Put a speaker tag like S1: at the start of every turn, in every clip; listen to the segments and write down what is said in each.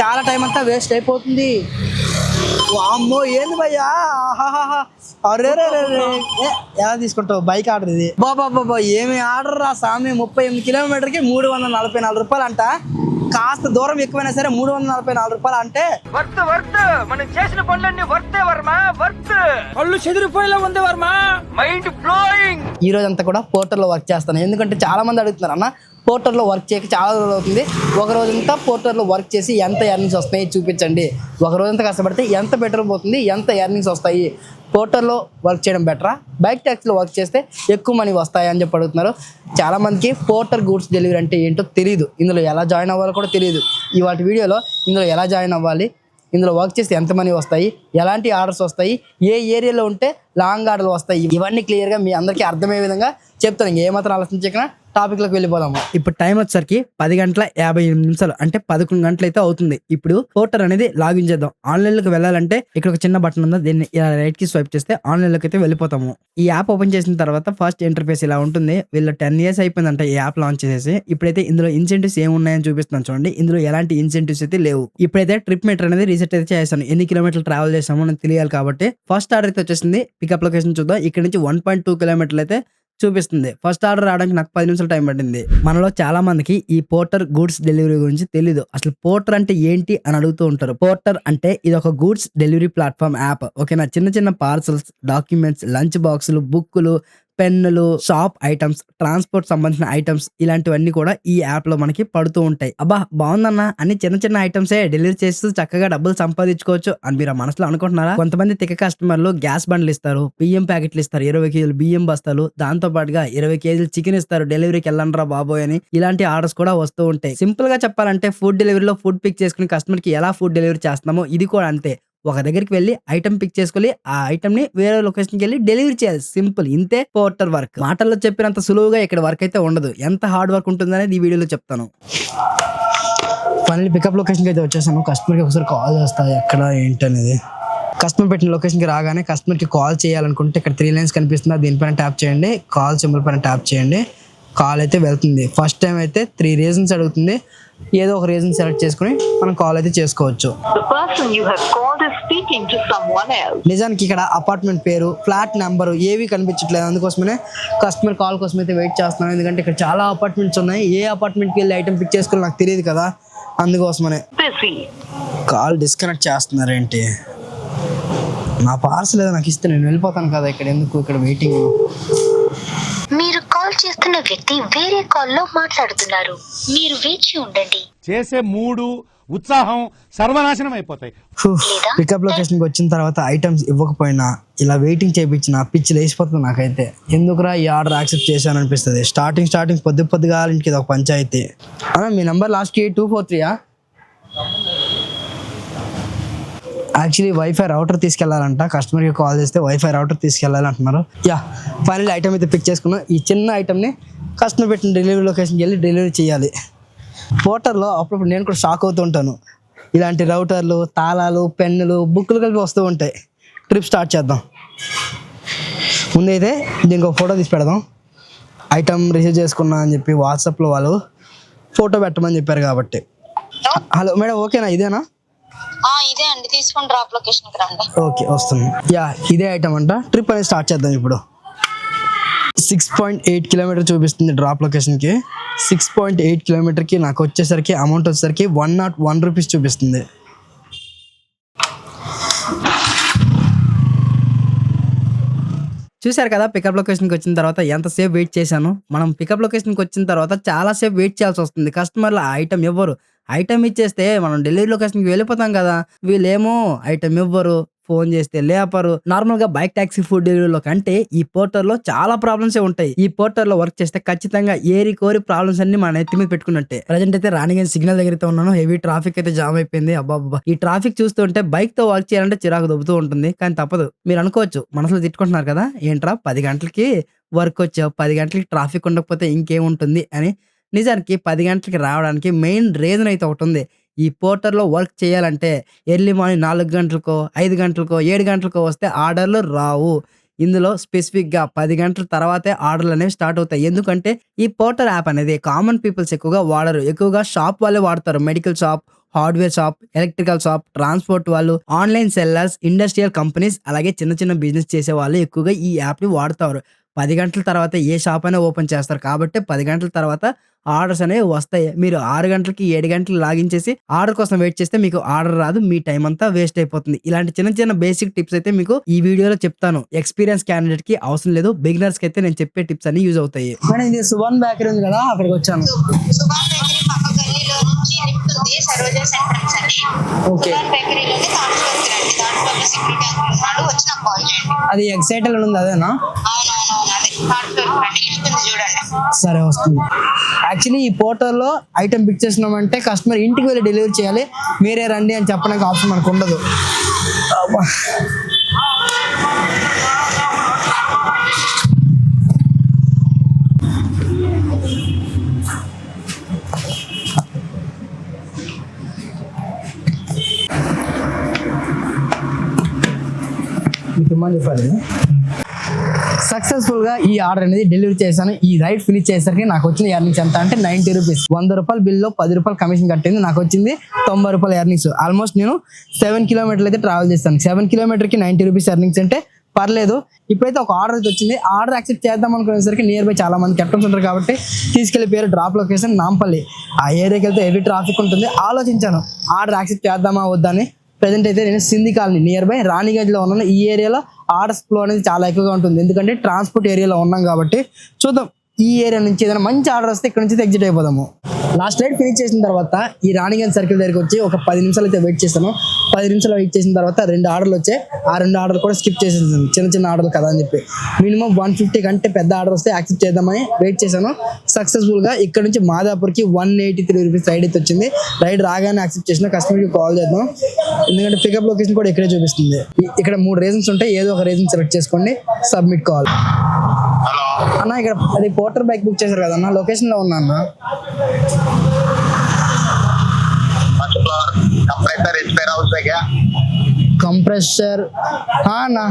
S1: చాలా టైం అంతా వేస్ట్ అయిపోతుంది. అమ్మో ఏంది భయ్యా, అరే ఎలా తీసుకుంటావు బైక్ ఆర్డర్ ఇది? బాబా ఏమి ఆర్డర్ రా స్వామి, 38 కిలోమీటర్కి 344 రూపాయలు అంట. కాస్త దూరం ఎక్కువైనా సరే 344 రూపాయలు అంటే
S2: వర్త్ మనం చేసిన పనులన్నీ వర్తే వర్మ, వర్త్. కళ్ళు చెదిరిపోయేలా ఉంది వర్మ, మైండ్ బ్లోయింగ్.
S1: ఈ రోజు అంతా కూడా పోర్టర్లో వర్క్ చేస్తాను. ఎందుకంటే చాలా మంది అడుగుతున్నారు అన్న పోర్టర్లో వర్క్ చేయక చాలా రోజులు అవుతుంది, ఒక రోజంతా పోర్టర్లో వర్క్ చేసి ఎంత ఎర్నింగ్స్ వస్తాయి చూపించండి, ఒక రోజంతా కష్టపడితే ఎంత పెట్రోల్ పోతుంది, ఎంత ఎర్నింగ్స్ వస్తాయి, పోర్టర్లో వర్క్ చేయడం బెటరా బైక్ ట్యాక్సీలో వర్క్ చేస్తే ఎక్కువ మనీ వస్తాయి అని చెప్పి అడుగుతున్నారు. చాలామందికి పోర్టర్ గూడ్స్ డెలివరీ అంటే ఏంటో తెలియదు, ఇందులో ఎలా జాయిన్ అవ్వాలో కూడా తెలియదు. ఇవాటి వీడియోలో ఇందులో ఎలా జాయిన్ అవ్వాలి, ఇందులో వర్క్ చేస్తే ఎంత మనీ వస్తాయి, ఎలాంటి ఆర్డర్స్ వస్తాయి, ఏ ఏరియాలో ఉంటే లాంగ్ ఆర్డర్లు వస్తాయి, ఇవన్నీ క్లియర్గా మీ అందరికీ అర్థమయ్యే విధంగా చెప్తాను. ఏమాత్రం ఆలోచించకుండా టాపిక్లోకి వెళ్ళిపోదాము. ఇప్పుడు టైం వచ్చేసరికి 10:58 అంటే 11 గంటలు అయితే అవుతుంది. ఇప్పుడు పోర్టర్ అనేది లాగిన్ చేద్దాం. ఆన్లైన్లోకి వెళ్ళాలంటే ఇక్కడ ఒక చిన్న బటన్ ఉందా, దీన్ని ఇలా రైట్ కి స్వైప్ చేస్తే ఆన్లైన్లోకి అయితే వెళ్ళిపోతాము. ఈ యాప్ ఓపెన్ చేసిన తర్వాత ఫస్ట్ ఇంటర్ఫేస్ ఇలా ఉంటుంది. వీళ్ళు 10 years అయిపోయిందంట ఈ యాప్ లాంచ్ చేసేసి. ఇప్పుడైతే ఇందులో ఇన్సెంటివ్స్ ఏమున్నాయని చూపిస్తున్నాను చూడండి. ఇందులో ఎలాంటి ఇన్సెంటివ్స్ అయితే లేవు. ఇప్పుడైతే ట్రిప్ మీటర్ అనేది రీసెట్ అయితే చేశాను. ఎన్ని కిలోమీటర్లు ట్రావెల్ చేసామో నాకు తెలియాలి కాబట్టి ఫస్ట్ ఆర్డర్ అయితే వచ్చేసింది. పికప్ లొకేషన్ చూద్దాం. ఇక్కడ నుంచి 1.2 కిలోమీటర్లు అయితే చూపిస్తుంది. ఫస్ట్ ఆర్డర్ రావడానికి నాకు 10 నిమిషాలు టైం పట్టింది. మనలో చాలా మందికి ఈ పోర్టర్ గూడ్స్ డెలివరీ గురించి తెలీదు. అసలు పోర్టర్ అంటే ఏంటి అని అడుగుతూ ఉంటారు. పోర్టర్ అంటే ఇది ఒక గూడ్స్ డెలివరీ ప్లాట్ఫామ్ యాప్. ఓకేనా, చిన్న చిన్న పార్సల్స్, డాక్యుమెంట్స్, లంచ్ బాక్సులు, బుక్కులు, పెన్నులు, షాప్ ఐటమ్స్, ట్రాన్స్పోర్ట్ సంబంధించిన ఐటమ్స్ ఇలాంటివన్నీ కూడా ఈ యాప్ లో మనకి పడుతూ ఉంటాయి. అబ్బా బాగుందన్న, అన్ని చిన్న చిన్న ఐటమ్సే డెలివరీ చేస్తూ చక్కగా డబ్బులు సంపాదించుకోవచ్చు అని మీరు మనసులో అనుకుంటున్నారా? కొంతమంది తిక్క కస్టమర్లు గ్యాస్ బండ్లు ఇస్తారు, బియ్యం ప్యాకెట్లు ఇస్తారు, 20 కేజీలు బియ్యం బస్తాలు, దాంతో పాటుగా 20 కేజీలు చికెన్ ఇస్తారు, డెలివరీకి వెళ్ళండ్రా బాబోయ్ అని ఇలాంటి ఆర్డర్స్ కూడా వస్తూ ఉంటాయి. సింపుల్ గా చెప్పాలంటే ఫుడ్ డెలివరీలో ఫుడ్ పిక్ చేసుకుని కస్టమర్ కి ఎలా ఫుడ్ డెలివరీ చేస్తున్నామో ఇది కూడా అంతే. ఒక దగ్గరికి వెళ్ళి ఐటమ్ పిక్ చేసుకొని ఆ ఐటమ్ ని వేరే లొకేషన్కి వెళ్ళి డెలివరీ చేయాలి. సింపుల్, ఇంతే పోర్టర్ వర్క్. మాటల్లో చెప్పినంత సులువుగా ఇక్కడ వర్క్ అయితే ఉండదు. ఎంత హార్డ్ వర్క్ ఉంటుందనేది ఈ వీడియోలో చెప్తాను. ఫైనల్లీ పికప్ లొకేషన్కి అయితే వచ్చేసాను. కస్టమర్కి ఒకసారి కాల్ చేస్తా ఎక్కడ ఏంటి అనేది. కస్టమర్ పెట్టిన లొకేషన్కి రాగానే కస్టమర్కి కాల్ చేయాలనుకుంటే ఇక్కడ 3 lines కనిపిస్తుంది, దీనిపైన ట్యాప్ చేయండి. కాల్ సింబల్ పైన ట్యాప్ చేయండి. కాల్ అయితే వెళ్తుంది. ఫస్ట్ టైం అయితే 3 reasons అడుగుతుంది. ఏదో ఒక రీజన్ సెలెక్ట్ చేసుకుని మనం కాల్ అయితే చేసుకోవచ్చు. నిజానికి ఇక్కడ అపార్ట్మెంట్ పేరు, ఫ్లాట్ నెంబరు ఏవి కనిపించట్లేదు. అందుకోసమే కస్టమర్ కాల్ కోసం అయితే వెయిట్ చేస్తున్నాను. ఎందుకంటే ఇక్కడ చాలా అపార్ట్మెంట్స్ ఉన్నాయి. ఏ అపార్ట్మెంట్కి వెళ్ళి ఐటమ్ పిక్ చేసుకోవాలి నాకు తెలియదు కదా, అందుకోసమనే. కాల్ డిస్కనెక్ట్ చేస్తున్నారేంటి? నా పార్సల్ ఏదో నాకు ఇస్తే నేను వెళ్ళిపోతాను కదా, ఇక్కడ ఎందుకు ఇక్కడ వెయిటింగ్.
S3: మీరు కాల్ చేస్తున్న వ్యక్తి వేరే కాల్లో మాట్లాడుతున్నారు, మీరు వేచి ఉండండి.
S4: చేసే మూడు ఉత్సాహం సర్వనాశనం అయిపోతాయి.
S1: పికప్ లొకేషన్కి వచ్చిన తర్వాత ఐటమ్స్ ఇవ్వకపోయినా ఇలా వెయిటింగ్ చేయించిన పిచ్చి లేచిపోతుంది నాకైతే. ఎందుకురా ఈ ఆర్డర్ యాక్సెప్ట్ చేశాను అనిపిస్తుంది. స్టార్టింగ్ పొద్దుగా ఇంటికి ఇది ఒక పంచాయతీ. మీ number last 243 actually wifi router తీసుకెళ్లాలంట. కస్టమర్కి కాల్ చేస్తే వైఫై రౌటర్ తీసుకెళ్ళాలి అంటున్నారు. ఫైనల్ ఐటమ్ అయితే పిక్ చేసుకున్నాం. ఈ చిన్న ఐటమ్ని కస్టమర్ పెట్టిన డెలివరీ లొకేషన్కి వెళ్ళి డెలివరీ చేయాలి. పోర్టర్లో అప్పుడప్పుడు నేను కూడా షాక్ అవుతూ ఉంటాను. ఇలాంటి రౌటర్లు, తాళాలు, పెన్నులు, బుక్కులు కలిపి వస్తూ ఉంటాయి. ట్రిప్ స్టార్ట్ చేద్దాం. ముందైతే దీనికి ఒక ఫోటో తీసి పెడదాం. ఐటమ్ రిసీవ్ చేసుకున్నా అని చెప్పి వాట్సాప్లో వాళ్ళు ఫోటో పెట్టమని చెప్పారు కాబట్టి. హలో మేడం, ఓకేనా? ఇదేనా?
S3: ఇదే అండి, తీసుకొని డ్రాప్ లొకేషన్ కి రండి.
S1: ఓకే, వస్తుంది. ఇదే ఐటమ్ అంట. ట్రిప్ అనేది స్టార్ట్ చేద్దాం. ఇప్పుడు 6.8 కిలోమీటర్ చూపిస్తుంది డ్రాప్ లొకేషన్కి. 6.8 కిలోమీటర్కి నాకు వచ్చేసరికి అమౌంట్ వచ్చేసరికి 101 రూపీస్ చూపిస్తుంది. చూశారు కదా పికప్ లొకేషన్కి వచ్చిన తర్వాత ఎంతసేపు వెయిట్ చేశాను. మనం పికప్ లొకేషన్కి వచ్చిన తర్వాత చాలాసేపు వెయిట్ చేయాల్సి వస్తుంది. కస్టమర్లు ఆ ఐటమ్ ఇవ్వరు. ఐటమ్ ఇచ్చేస్తే మనం డెలివరీ లొకేషన్కి వెళ్ళిపోతాం కదా, వీళ్ళేమో ఐటమ్ ఇవ్వరు, ఫోన్ చేస్తే లేపరు. నార్మల్ గా బైక్ టాక్సీ ఫుడ్ డెలివరీలో కంటే ఈ పోర్టర్ లో చాలా ప్రాబ్లమ్స్ ఉంటాయి. ఈ పోర్టర్ లో వర్క్ చేస్తే ఖచ్చితంగా ఏరి కోరి ప్రాబ్లమ్స్ అన్ని మన ఎత్తి మీద పెట్టుకున్నట్టే. ప్రజెంట్ అయితే రాణిగంజ్ సిగ్నల్ దగ్గర అయితే ఉన్నాను. హెవీ ట్రాఫిక్ అయితే జామ్ అయిపోయింది. అబ్బాబ్బా, ఈ ట్రాఫిక్ చూస్తుంటే బైక్ తో వర్క్ చేయాలంటే చిరాకు దొబ్బుతూ ఉంటుంది. కానీ తప్పదు. మీరు అనుకోవచ్చు మనసులో తిట్టుకుంటున్నారు కదా, ఏంట్రా 10 గంటలకి వర్క్ వచ్చావు, 10 గంటలకి ట్రాఫిక్ ఉండకపోతే ఇంకేముంటుంది అని. నిజానికి 10 గంటలకి రావడానికి మెయిన్ రీజన్ అయితే ఒకటి ఉంది. ఈ పోర్టర్లో వర్క్ చేయాలంటే ఎర్లీ మార్నింగ్ 4 గంటలకో 5 గంటలకో 7 గంటలకో వస్తే ఆర్డర్లు రావు. ఇందులో స్పెసిఫిక్గా 10 గంటల తర్వాతే ఆర్డర్లు అనేవి స్టార్ట్ అవుతాయి. ఎందుకంటే ఈ పోర్టర్ యాప్ అనేది కామన్ పీపుల్స్ ఎక్కువగా వాడరు. ఎక్కువగా షాప్ వాళ్ళే వాడతారు. Medical shop, hardware shop, electrical shop, transport వాళ్ళు, ఆన్లైన్ సెల్లర్స్, ఇండస్ట్రియల్ కంపెనీస్, అలాగే చిన్న చిన్న బిజినెస్ చేసే వాళ్ళు ఎక్కువగా ఈ యాప్ని వాడతారు. 10 గంటల తర్వాత ఏ షాప్ అయినా ఓపెన్ చేస్తారు కాబట్టి 10 గంటల తర్వాత ఆర్డర్స్ అనేవి వస్తాయి. మీరు 6 గంటలకి 7 గంటలు లాగిన్ చేసి ఆర్డర్ కోసం వెయిట్ చేస్తే మీకు ఆర్డర్ రాదు. మీ టైం అంతా వేస్ట్ అయిపోతుంది. ఇలాంటి చిన్న చిన్న బేసిక్ టిప్స్ అయితే మీకు ఈ వీడియోలో చెప్తాను. ఎక్స్పీరియన్స్ క్యాండిడేట్ కి అవసరం లేదు. బిగినర్స్ కి అయితే నేను చెప్పే టిప్స్ అన్ని యూజ్ అవుతాయి. ఇది సుభాన్ బేకరీ ఉంది కదా, అక్కడికి వచ్చాను.
S5: సుభాన్ బేకరీ పక్క గల్లీలో నుంచి లిఫ్ట్ ఉంది, సరోజా సెంట్రల్స్ అని.
S1: ఓకే.
S5: సుభాన్ బేకరీలోనే థర్డ్ ఫ్లోర్ కి రండి. దాంట్లో ఒక సెక్యూరిటీ అంకుల్ ఉన్నాడు, వచ్చి నాకు కాల్ చేయండి.
S1: అది ఎక్సైటల్ ఉంది అదేనా?
S5: అవునవునవును, అదే థర్డ్ ఫ్లోర్ కి రండి, లిఫ్ట్ ఉంది చూడండి.
S1: సరే వస్తుంది. యాక్చువల్లీ ఈ పోర్టల్లో ఐటమ్ పిక్ చేసినామంటే కస్టమర్ ఇంటికి వెళ్ళి డెలివరీ చేయాలి. మీరే రండి అని చెప్పడానికి ఆప్షన్ మనకు ఉండదు. సక్సెస్ఫుల్ గా ఈ ఆర్డర్ అనేది డెలివరీ చేశాను. ఈ రైడ్ ఫినిష్ చేసరికి నాకు వచ్చిన ఎర్నింగ్స్ ఎంత అంటే 90 రూపీస్. 100 రూపాయల బిల్లో 10 రూపాయలు కమిషన్ కట్టింది. నాకు వచ్చింది 90 రూపాయల ఎర్నింగ్స్. ఆల్మోస్ట్ నేను 7 కిలోమీటర్లు అయితే ట్రావెల్ చేస్తాను. 7 కిలోమీటర్కి 90 రూపీస్ ఎర్నింగ్స్ అంటే పర్లేదు. ఇప్పుడైతే ఒక ఆర్డర్ అయితే వచ్చింది. ఆర్డర్ యాక్సెప్ట్ చేద్దాం అనుకునేసరికి నియర్ బై చాలా మంది కెప్టెన్స్ ఉంటారు కాబట్టి తీసుకెళ్లి పేరు డ్రాప్ లొకేషన్ నాంపల్లి. ఆ ఏరియాకి వెళ్తే హెవీ ట్రాఫిక్ ఉంటుంది. ఆలోచించాను ఆర్డర్ యాక్సెప్ట్ చేద్దామా వద్దని. ప్రెజెంట్ అయితే నేను సింధి కాలనీ నియర్ బై రాణిగంజ్లో ఉన్నాను. ఈ ఏరియాలో ఆర్డర్స్ ఫ్లో అనేది చాలా ఎక్కువగా ఉంటుంది. ఎందుకంటే ట్రాన్స్పోర్ట్ ఏరియాలో ఉన్నాం కాబట్టి. చూద్దాం ఈ ఏరియా నుంచి ఏదైనా మంచి ఆర్డర్ వస్తే ఇక్కడ నుంచి ఎగ్జిట్ అయిపోదాము. లాస్ట్ రైడ్ ఫినిష్ చేసిన తర్వాత ఈ రాణిగంజ్ సర్కిల్ దగ్గరికి వచ్చి ఒక 10 నిమిషాలు అయితే వెయిట్ చేస్తాను. 10 నిమిషాలు వెయిట్ చేసిన తర్వాత 2 ఆర్డర్లు వచ్చాయి. ఆ 2 ఆర్డర్లు కూడా స్కిప్ చేసేసాను. చిన్న చిన్న ఆర్డర్లు కదా అని చెప్పి మినిమం 150 కంటే పెద్ద ఆర్డర్ వస్తే యాక్సెప్ట్ చేద్దామని వెయిట్ చేశాను. సక్సెస్ఫుల్గా ఇక్కడ నుంచి మాదాపూర్కి 183 రూపీస్ రైడ్ అయితే వచ్చింది. రైడ్ రాగానే యాక్సెప్ట్ చేసిన కస్టమర్కి కాల్ చేద్దాం. ఎందుకంటే పికప్ లొకేషన్ కూడా ఇక్కడే చూపిస్తుంది. ఇక్కడ 3 రీజన్స్ ఉంటాయి. ఏదో ఒక రీజన్ సెలెక్ట్ చేసుకోండి, సబ్మిట్ కాల్. అన్న ఇక్కడ అది పోర్టర్ బైక్ బుక్ చేశారు కదా అన్న, లొకేషన్ లో ఉన్నా అన్న. कंप्रेसर हाँ ना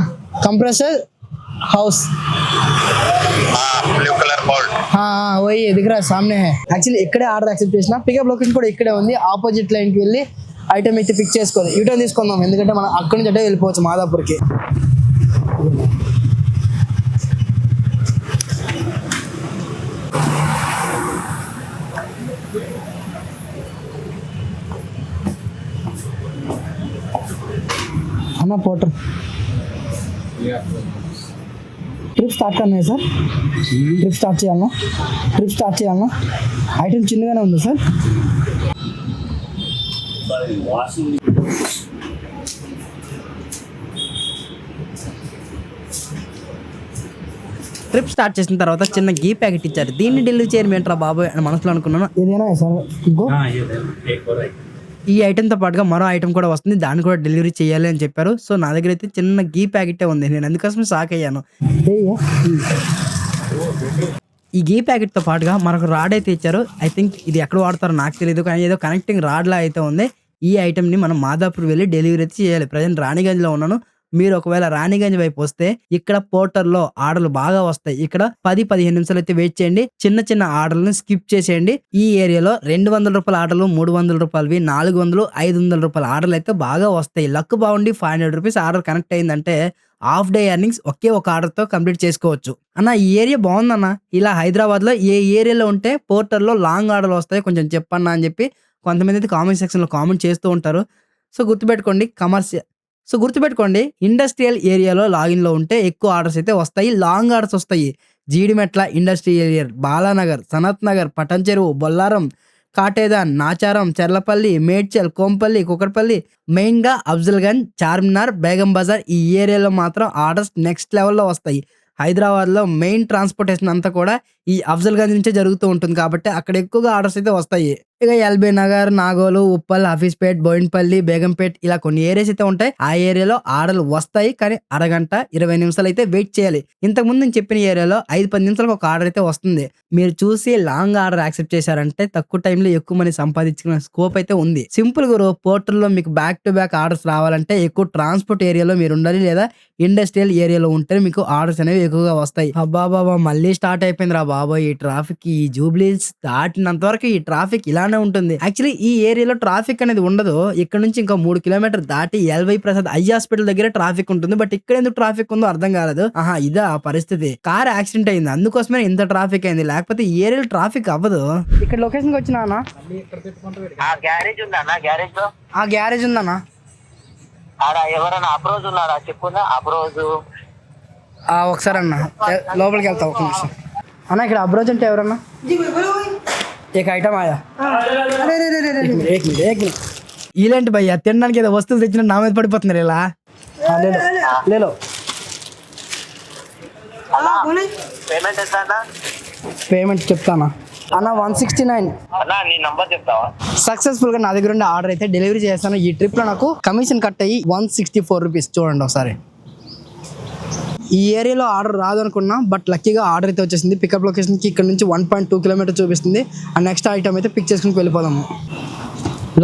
S1: compressor house
S6: blue colour board
S1: हाँ वही दिख रहा है सामने है. యాక్చువల్లీ ఇక్కడే ఆర్డర్ యాక్సెప్ట్ చేసిన. పికప్ లొకేషన్ కూడా ఇక్కడే ఉంది. ఆపోజిట్ లైన్కి వెళ్ళి ఐటమ్ అయితే పిక్ చేసుకోవాలి. యూటర్న్ తీసుకుందాం ఎందుకంటే మనం అక్కడి నుంచి అటే వెళ్ళిపోవచ్చు మాదాపూర్కి. అన్న పోర్టర్ ట్రిప్ స్టార్ట్ करना है सर. ట్రిప్ స్టార్ట్ చేయాలన్నా. ఐటమ్ చిన్నగానే ఉంది సార్. ట్రిప్ స్టార్ట్ చేసిన తర్వాత చిన్న గీ ప్యాకెట్ ఇచ్చారు. దీన్ని డెలివరీ చేయమంటారా బాబు అని మనసులో అనుకున్నాను. ఏదైనా సార్ ఇంకో ఈ ఐటెంతో పాటుగా మరో ఐటెం కూడా వస్తుంది. దాన్ని కూడా డెలివరీ చేయాలి అని చెప్పారు. సో నా దగ్గర అయితే చిన్న గీ ప్యాకెటే ఉంది. నేను అందుకోసం షాక్ అయ్యాను. ఈ గీ ప్యాకెట్తో పాటుగా మరొక రాడ్ అయితే ఇచ్చారు. ఐ థింక్ ఇది ఎక్కడ వాడతారో నాకు తెలియదు, కానీ ఏదో కనెక్టింగ్ రాడ్లా అయితే ఉంది. ఈ ఐటెంని మనం మాదాపూర్ వెళ్ళి డెలివరీ అయితే చేయాలి. ప్రజెంట్ రాణిగంజ్లో ఉన్నాను. మీరు ఒకవేళ రాణిగంజ్ వైపు వస్తే ఇక్కడ పోర్టర్లో ఆర్డర్లు బాగా వస్తాయి. ఇక్కడ 10-15 నిమిషాలు అయితే వెయిట్ చేయండి. చిన్న చిన్న ఆర్డర్లను స్కిప్ చేసేయండి. ఈ ఏరియాలో 200 రూపాయల ఆర్డర్లు, 300 రూపాయలవి, 400, 500 రూపాయల ఆర్డర్లు అయితే బాగా వస్తాయి. లక్ బాగుండి 500 రూపీస్ ఆర్డర్ కనెక్ట్ అయిందంటే హాఫ్ డే ఎర్నింగ్స్ ఒకే ఒక ఆర్డర్తో కంప్లీట్ చేసుకోవచ్చు. అన్న ఈ ఏరియా బాగుందన్న. ఇలా హైదరాబాద్లో ఏ ఏరియాలో ఉంటే పోర్టర్లో లాంగ్ ఆర్డర్లు వస్తాయి కొంచెం చెప్పన్నా అని చెప్పి కొంతమంది అయితే కామెంట్ సెక్షన్లో కామెంట్ చేస్తూ ఉంటారు. సో గుర్తుపెట్టుకోండి ఇండస్ట్రియల్ ఏరియాలో లాగిన్లో ఉంటే ఎక్కువ ఆర్డర్స్ అయితే వస్తాయి. లాంగ్ ఆర్డర్స్ వస్తాయి. జీడిమెట్ల ఇండస్ట్రియల్ ఏరియా, బాలానగర్, సనత్ నగర్, పటన్ చెరువు, బొల్లారం, కాటేదాన్, నాచారం, చెర్లపల్లి, మేడ్చల్, కోంపల్లి, కుకట్పల్లి, మెయిన్గా అఫ్జల్గంజ్, చార్మినార్, బేగం బజార్ ఈ ఏరియాలో మాత్రం ఆర్డర్స్ నెక్స్ట్ లెవెల్లో వస్తాయి. హైదరాబాద్లో మెయిన్ ట్రాన్స్పోర్టేషన్ అంతా కూడా ఈ అఫ్జల్గంజ్ నుంచే జరుగుతూ ఉంటుంది కాబట్టి అక్కడ ఎక్కువగా ఆర్డర్స్ అయితే వస్తాయి. ఇక ఎల్బీ నగర్, నాగోలు, ఉప్పల్, హఫీజ్పేట్, బోయిన్పల్లి, బేగంపేట్ ఇలా కొన్ని ఏరియాస్ అయితే ఉంటాయి. ఆ ఏరియాలో ఆర్డర్లు వస్తాయి, కానీ అరగంట 20 నిమిషాలు అయితే వెయిట్ చేయాలి. ఇంతకుముందు నేను చెప్పిన ఏరియాలో 5-10 నిమిషాలకు ఒక ఆర్డర్ అయితే వస్తుంది. మీరు చూసి లాంగ్ ఆర్డర్ యాక్సెప్ట్ చేశారంటే తక్కువ టైంలో ఎక్కువ మనీ సంపాదించుకునే స్కోప్ అయితే ఉంది. సింపుల్ గా పోర్టల్లో మీకు బ్యాక్ టు బ్యాక్ ఆర్డర్స్ రావాలంటే ఎక్కువ ట్రాన్స్పోర్ట్ ఏరియాలో మీరు ఉండాలి, లేదా ఇండస్ట్రియల్ ఏరియాలో ఉంటే మీకు ఆర్డర్స్ అనేవి ఎక్కువగా వస్తాయి. అబ్బాబాబా మళ్ళీ స్టార్ట్ అయిపోయింది రా బాబా ఈ ట్రాఫిక్. ఈ జూబ్లీస్ దాటినంత వరకు ఈ ట్రాఫిక్ ఇలానే ఉంటుంది. యాక్చువల్లీ ఈ ఏరియాలో ట్రాఫిక్ అనేది ఉండదు. ఇక్కడ నుంచి ఇంకా 3 కిలోమీటర్ దాటి ఎల్వై ప్రసాద్ ఐ హాస్పిటల్ దగ్గర ట్రాఫిక్ ఉంటుంది. బట్ ఇక్కడ ఎందుకు ట్రాఫిక్ ఉందో అర్థం కాలేదు. ఇదా ఆ పరిస్థితి. కార్ యాక్సిడెంట్ అయింది, అందుకోసమే ఇంత ట్రాఫిక్ అయింది, లేకపోతే ఈ ఏరియాలో ట్రాఫిక్ అవ్వదు. ఇక్కడ లొకేషన్ కి వచ్చినా
S6: గ్యారేజ్ ఉందా? గ్యారేజ్ లో
S1: ఆ గ్యారేజ్ ఉందన్నా.
S6: ఆడ ఎవరైనా అప్రోజ్ ఉన్నారా? చెప్పున్నా అప్రోజ్.
S1: ఒకసారి అన్న లోపలికి వెళ్తా ఒక నిమిషం అన్న. ఇక్కడ అబ్రోజ్ అంటే ఎవరన్నా? एक आइटम आया. एक मिनट ఇలాంటి భయ్యా తినడానికి ఏదో వస్తువులు తెచ్చిన నా మీద పడిపోతున్నారు ఇలా. లేలో
S6: పేమెంట్ ఎంత అన్న?
S1: పేమెంట్ చెప్తానా అన్న 169.
S6: అన్న నీ నంబర్ చెప్తావా?
S1: సక్సెస్ఫుల్ గా నా దగ్గర ఉండే ఆర్డర్ అయితే డెలివరీ చేస్తాను. ఈ ట్రిప్ లో నాకు కమిషన్ కట్ అయ్యి 164 రూపీస్. చూడండి ఒకసారి. ఈ ఏరియాలో ఆర్డర్ రాదనుకున్నా, బట్ లక్కీగా ఆర్డర్ అయితే వచ్చేసింది. పికప్ లొకేషన్కి ఇక్కడ నుంచి 1.2 కిలోమీటర్ చూపిస్తుంది. ఆ నెక్స్ట్ ఐటమ్ అయితే పిక్ చేసుకుని వెళ్ళిపోదాము.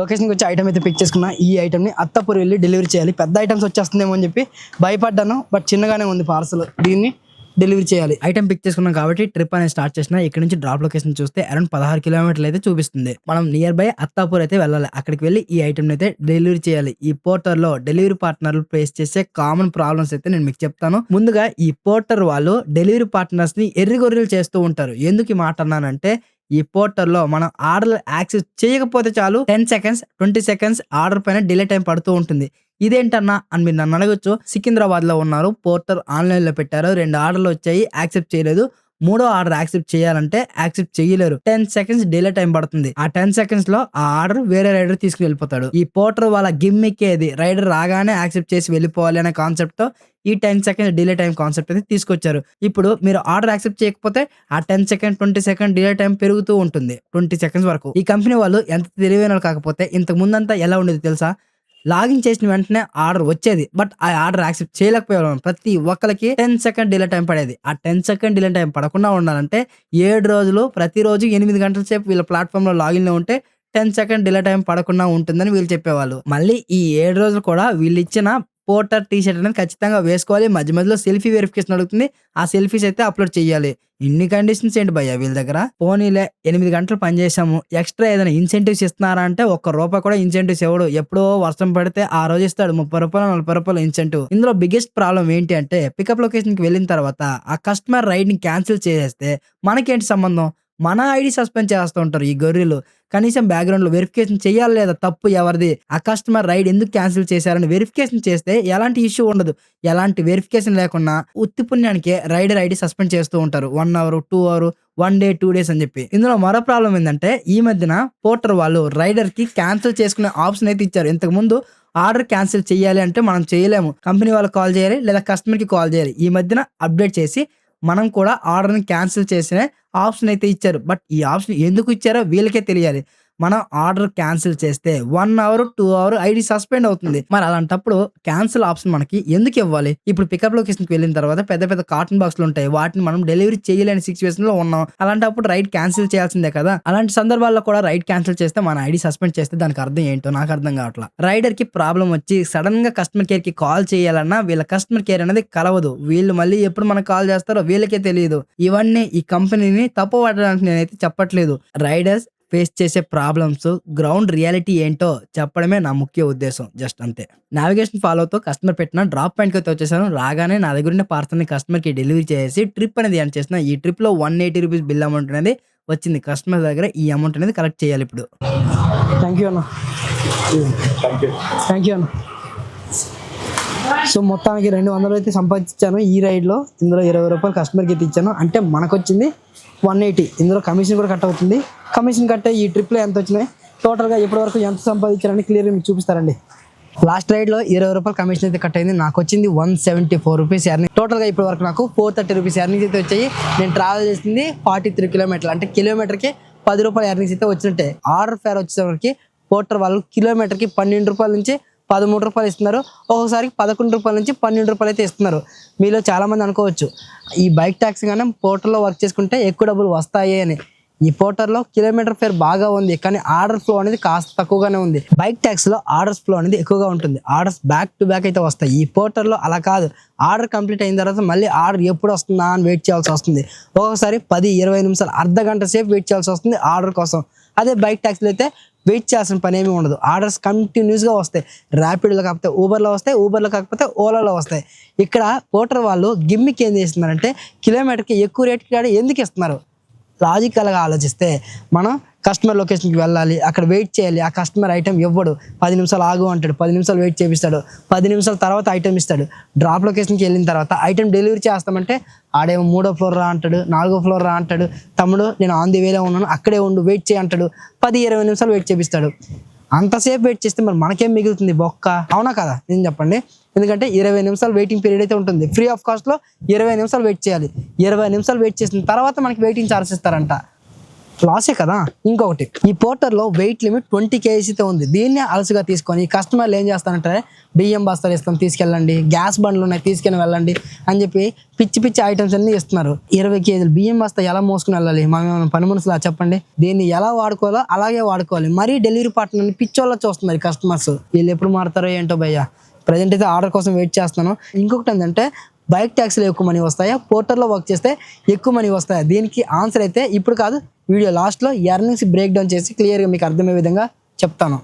S1: లొకేషన్కి వచ్చి ఐటమ్ అయితే పిక్ చేసుకున్నా. ఈ ఐటమ్ని అత్తపూర్ వెళ్ళి డెలివరీ చేయాలి. పెద్ద ఐటమ్స్ వచ్చేస్తుందేమో అని చెప్పి భయపడ్డాను, బట్ చిన్నగానే ఉంది పార్సల్. దీన్ని డెలివరీ చేయాలి. ఐటమ్ పిక్ చేసుకున్నాం కాబట్టి ట్రిప్ అనేది స్టార్ట్ చేసిన. ఇక్కడ నుంచి డ్రాప్ లొకేషన్ చూస్తే అరౌండ్ 16 కిలోమీటర్లు అయితే చూపిస్తుంది. మనం నియర్ బై అత్తాపూర్ అయితే వెళ్ళాలి. అక్కడికి వెళ్ళి ఈ ఐటమ్ అయితే డెలివరీ చేయాలి. ఈ పోర్టర్ లో డెలివరీ పార్ట్నర్లు ఫేస్ చేసే కామన్ ప్రాబ్లమ్స్ అయితే నేను మీకు చెప్తాను. ముందుగా ఈ పోర్టర్ వాళ్ళు డెలివరీ పార్ట్నర్స్ ని ఎర్రిగొర్రెలు చేస్తూ ఉంటారు. ఎందుకు ఈ మాట అన్నానంటే, ఈ పోర్టల్ లో మనం ఆర్డర్ యాక్సెస్ చేయకపోతే చాలు 10 సెకండ్స్ 20 సెకండ్స్ ఆర్డర్ పైన డిలే టైం పడుతూ ఉంటుంది. ఇదేంటన్నా అని మీరు నన్ను అడగొచ్చు. సికింద్రాబాద్ లో ఉన్నారు, పోర్టర్ ఆన్లైన్ లో పెట్టారు, 2 ఆర్డర్లు వచ్చాయి, యాక్సెప్ట్ చేయలేదు. 3వ ఆర్డర్ యాక్సెప్ట్ చేయాలంటే యాక్సెప్ట్ చేయలేరు. 10 సెకండ్స్ డిలే టైం పడుతుంది. ఆ 10 సెకండ్స్ లో ఆ ఆర్డర్ వేరే రైడర్ తీసుకుని వెళ్ళిపోతాడు. ఈ పోర్టర్ వాళ్ళ గిమ్మిక్కేది రైడర్ రాగానే యాక్సెప్ట్ చేసి వెళ్ళిపోవాలి అనే కాన్సెప్ట్ తో ఈ 10 సెకండ్స్ డిలే టైం కాన్సెప్ట్ అయితే తీసుకొచ్చారు. ఇప్పుడు మీరు ఆర్డర్ యాక్సెప్ట్ చేయకపోతే ఆ 10 సెకండ్ 20 సెకండ్ డిలే టైం పెరుగుతూ ఉంటుంది, 20 సెకండ్స్ వరకు. ఈ కంపెనీ వాళ్ళు ఎంత తెలివైన కాకపోతే ఇంతకు ముందంతా ఎలా ఉండేది తెలుసా? లాగిన్ చేసిన వెంటనే ఆర్డర్ వచ్చేది, బట్ ఆ ఆర్డర్ యాక్సెప్ట్ చేయలేకపోయాం. ప్రతి ఒక్కరికి 10 సెకండ్ డిలే టైం పడేది. ఆ 10 సెకండ్ డిలే టైం పడకుండా ఉండాలంటే 7 రోజులు ప్రతిరోజు 8 గంటల సేపు వీళ్ళ ప్లాట్ఫామ్ లో లాగిన్ లో ఉంటే 10 సెకండ్ డిలే టైం పడకుండా ఉంటుందని వీళ్ళు చెప్పేవాళ్ళు. మళ్ళీ ఈ 7 రోజులు కూడా వీళ్ళు ఇచ్చిన పోర్టర్ టీ షర్ట్ అనేది ఖచ్చితంగా వేసుకోవాలి. మధ్య మధ్యలో సెల్ఫీ వెరిఫికేషన్ అడుగుతుంది, ఆ సెల్ఫీస్ అయితే అప్లోడ్ చేయాలి. ఇన్ని కండిషన్స్ ఏంటి భయ్యా వీళ్ళ దగ్గర? పోనీలే 8 గంటలు పనిచేసాము, ఎక్స్ట్రా ఏదైనా ఇన్సెంటివ్స్ ఇస్తున్నారా అంటే ₹1 కూడా ఇన్సెంటివ్స్ ఎవడు. ఎప్పుడో వర్షం పడితే ఆ రోజు ఇస్తాడు ₹30 ₹40 ఇన్సెంటివ్. ఇందులో బిగ్గెస్ట్ ప్రాబ్లం ఏంటి అంటే, పికప్ లొకేషన్ కి వెళ్ళిన తర్వాత ఆ కస్టమర్ రైడ్ ని క్యాన్సిల్ చేసేస్తే మనకేంటి సంబంధం? మన ఐడి సస్పెండ్ చేస్తూ ఉంటారు ఈ గొర్రెలు. కనీసం బ్యాక్గ్రౌండ్ లో వెరిఫికేషన్ చేయాలి లేదా? తప్పు ఎవరిది? ఆ కస్టమర్ రైడ్ ఎందుకు క్యాన్సిల్ చేశారని వెరిఫికేషన్ చేస్తే ఎలాంటి ఇష్యూ ఉండదు. ఎలాంటి వెరిఫికేషన్ లేకుండా ఉత్తి పుణ్యానికే రైడర్ ఐడి సస్పెండ్ చేస్తూ ఉంటారు. 1 అవర్ 2 అవర్ 1 డే 2 డేస్ అని చెప్పి. ఇందులో మరో ప్రాబ్లం ఏంటంటే, ఈ మధ్యన పోర్టర్ వాళ్ళు రైడర్ కి క్యాన్సిల్ చేసుకునే ఆప్షన్ అయితే ఇచ్చారు. ఇంతకు ముందు ఆర్డర్ క్యాన్సిల్ చేయాలి అంటే మనం చేయలేము, కంపెనీ వాళ్ళకి కాల్ చేయాలి లేదా కస్టమర్ కి కాల్ చేయాలి. ఈ మధ్యన అప్డేట్ చేసి మనం కూడా ఆర్డర్ని క్యాన్సిల్ చేసిన ఆప్షన్ అయితే ఇచ్చారు. బట్ ఈ ఆప్షన్ ఎందుకు ఇచ్చారో వీళ్ళకే తెలియాలి. మనం ఆర్డర్ క్యాన్సిల్ చేస్తే 1 అవర్ 2 అవర్ ఐడి సస్పెండ్ అవుతుంది. మరి అలాంటప్పుడు క్యాన్సిల్ ఆప్షన్ మనకి ఎందుకు ఇవ్వాలి? ఇప్పుడు పికప్ లొకేషన్ కి వెళ్ళిన తర్వాత పెద్ద పెద్ద కార్టన్ బాక్స్లు ఉంటాయి, వాటిని మనం డెలివరీ చేయలేని సిచ్యువేషన్ లో ఉన్నాం. అలాంటప్పుడు రైడ్ క్యాన్సిల్ చేయాల్సిందే కదా. అలాంటి సందర్భాల్లో కూడా రైడ్ క్యాన్సిల్ చేస్తే మన ఐడి సస్పెండ్ చేస్తే దానికి అర్థం ఏంటో నాకు అర్థం కావట్లా. రైడర్ కి ప్రాబ్లం వచ్చి సడన్ గా కస్టమర్ కేర్ కి కాల్ చేయాలన్నా వీళ్ళ కస్టమర్ కేర్ అనేది కలవదు. వీళ్ళు మళ్ళీ ఎప్పుడు మనకు కాల్ చేస్తారో వీళ్ళకే తెలియదు. ఇవన్నీ ఈ కంపెనీని తప్పు పట్టడానికి నేనైతే చెప్పట్లేదు. రైడర్స్ ఫేస్ చేసే ప్రాబ్లమ్స్, గ్రౌండ్ రియాలిటీ ఏంటో చెప్పడమే నా ముఖ్య ఉద్దేశం. జస్ట్ అంతే. నావిగేషన్ ఫాలో అవుతూ కస్టమర్ పెట్టిన డ్రాప్ పాయింట్కి అయితే వచ్చేసాను. రాగానే నా దగ్గర ఉన్న పార్సల్ని కస్టమర్కి డెలివరీ చేసి ట్రిప్ అనేది ఎండ్ చేసిన. ఈ ట్రిప్ లో 180 రూపీస్ బిల్ అమౌంట్ అనేది వచ్చింది. కస్టమర్ దగ్గర ఈ అమౌంట్ అనేది కలెక్ట్ చేయాలి ఇప్పుడు. థ్యాంక్ యూ అన్న. సో మొత్తానికి 200 అయితే సంపాదించాను ఈ రైడ్లో. ఇందులో ₹20 కస్టమర్కి అయితే ఇచ్చాను. అంటే మనకు వచ్చింది 180. ఇందులో కమిషన్ కూడా కట్ అవుతుంది. కమిషన్ కట్టే ఈ ట్రిప్లో ఎంత వచ్చినాయి, టోటల్గా ఇప్పటివరకు ఎంత సంపాదించారని క్లియర్గా మీకు చూపిస్తారండి. లాస్ట్ రైడ్లో ₹20 కమిషన్ అయితే కట్ అయింది. నాకు వచ్చింది 174 రూపీస్ ఎర్నింగ్. టోటల్గా ఇప్పటి వరకు నాకు 430 రూపీస్ ఎర్నింగ్ అయితే వచ్చాయి. నేను ట్రావెల్ చేసింది 43 కిలోమీటర్లు, అంటే కిలోమీటర్కి 10 రూపాయల ఎర్నింగ్స్ అయితే వచ్చినట్టే. ఆర్డర్ ఫేర్ వచ్చేసరికి పోర్టర్ వాళ్ళు కిలోమీటర్కి 12 రూపాయల నుంచి 13 రూపాయలు ఇస్తున్నారు. ఒక్కొక్కసారి 11 రూపాయల నుంచి 12 రూపాయలు అయితే ఇస్తున్నారు. మీలో చాలామంది అనుకోవచ్చు ఈ బైక్ ట్యాక్సీ కానీ పోర్టర్లో వర్క్ చేసుకుంటే ఎక్కువ డబ్బులు వస్తాయి అని. ఈ పోర్టర్లో కిలోమీటర్ ఫేర్ బాగా ఉంది, కానీ ఆర్డర్ ఫ్లో అనేది కాస్త తక్కువగానే ఉంది. బైక్ ట్యాక్సీలో ఆర్డర్స్ ఫ్లో అనేది ఎక్కువగా ఉంటుంది. ఆర్డర్స్ బ్యాక్ టు బ్యాక్ అయితే వస్తాయి. ఈ పోర్టర్లో అలా కాదు. ఆర్డర్ కంప్లీట్ అయిన తర్వాత మళ్ళీ ఆర్డర్ ఎప్పుడు వస్తుందా అని వెయిట్ చేయాల్సి వస్తుంది. ఒక్కొక్కసారి 10-20 నిమిషాలు, అర్ధ గంట సేపు వెయిట్ చేయాల్సి వస్తుంది ఆర్డర్ కోసం. అదే బైక్ ట్యాక్సీలో అయితే వెయిట్ చేయాల్సిన పని ఏమీ ఉండదు. ఆర్డర్స్ కంటిన్యూస్గా వస్తాయి. ర్యాపిడ్లో కాకపోతే ఊబర్లో వస్తాయి, ఊబర్లో కాకపోతే ఓలాలో వస్తాయి. ఇక్కడ పోర్టర్ వాళ్ళు గిమ్మిక్ ఏం చేస్తున్నారంటే కిలోమీటర్కి ఎక్కువ రేట్కి ఎందుకు ఇస్తున్నారు? లాజికల్గా ఆలోచిస్తే మనం కస్టమర్ లొకేషన్కి వెళ్ళాలి, అక్కడ వెయిట్ చేయాలి. ఆ కస్టమర్ ఐటెం ఇవ్వడు, 10 నిమిషాలు ఆగు అంటాడు, 10 నిమిషాలు వెయిట్ చేపిస్తాడు, 10 నిమిషాల తర్వాత ఐటెం ఇస్తాడు. డ్రాప్ లొకేషన్కి వెళ్ళిన తర్వాత ఐటెం డెలివరీ చేస్తామంటే ఆడేమో 3వ ఫ్లోర్ రా అంటాడు, 4వ ఫ్లోర్ రా అంటాడు. తమ్ముడు నేను ఆన్ ది వేలో ఉన్నాను, అక్కడే ఉండు, వెయిట్ చేయి అంటాడు. 10-20 నిమిషాలు వెయిట్ చేపిస్తాడు. అంతసేపు వెయిట్ చేస్తే మరి మనకేం మిగులుతుంది? బొక్క. అవునా కదా? నేను చెప్పండి. ఎందుకంటే 20 నిమిషాలు వెయిటింగ్ పీరియడ్ అయితే ఉంటుంది. ఫ్రీ ఆఫ్ కాస్ట్లో 20 నిమిషాలు వెయిట్ చేయాలి. 20 నిమిషాలు వెయిట్ చేసిన తర్వాత మనకి వెయిటింగ్ ఛార్జ్ ఇస్తారంట. లాసే కదా. ఇంకొకటి, ఈ పోర్టర్లో వెయిట్ లిమిట్ 20 kgs అయితే ఉంది. దీన్నే అలసిగా తీసుకొని కస్టమర్లు ఏం చేస్తారంటే బియ్యం బస్తాలు ఇస్తాం తీసుకెళ్ళండి, గ్యాస్ బండ్లు ఉన్నాయి తీసుకెళ్ళి వెళ్ళండి అని చెప్పి పిచ్చి పిచ్చి ఐటమ్స్ అన్ని ఇస్తున్నారు. 20 kg బియ్యం బస్తా ఎలా మోసుకుని వెళ్ళాలి? మనం పని మనుషులా చెప్పండి? దీన్ని ఎలా వాడుకోవాలో అలాగే వాడుకోవాలి. మరీ డెలివరీ పార్ట్నర్ని పిచ్చోళ్ళ చూస్తున్నారు కస్టమర్స్. వీళ్ళు ఎప్పుడు మారుతారో ఏంటో భయ్యా. ప్రజెంట్ అయితే ఆర్డర్ కోసం వెయిట్ చేస్తున్నాను. ఇంకొకటి ఏంటంటే బైక్ ట్యాక్సీలో ఎక్కువ మనీ వస్తాయా, పోర్టర్లో వర్క్ చేస్తే ఎక్కువ మనీ వస్తాయా? దీనికి ఆన్సర్ అయితే ఇప్పుడు కాదు, వీడియో లాస్ట్లో ఎర్నింగ్స్ బ్రేక్ డౌన్ చేసి క్లియర్గా మీకు అర్థమయ్యే విధంగా చెప్తాను.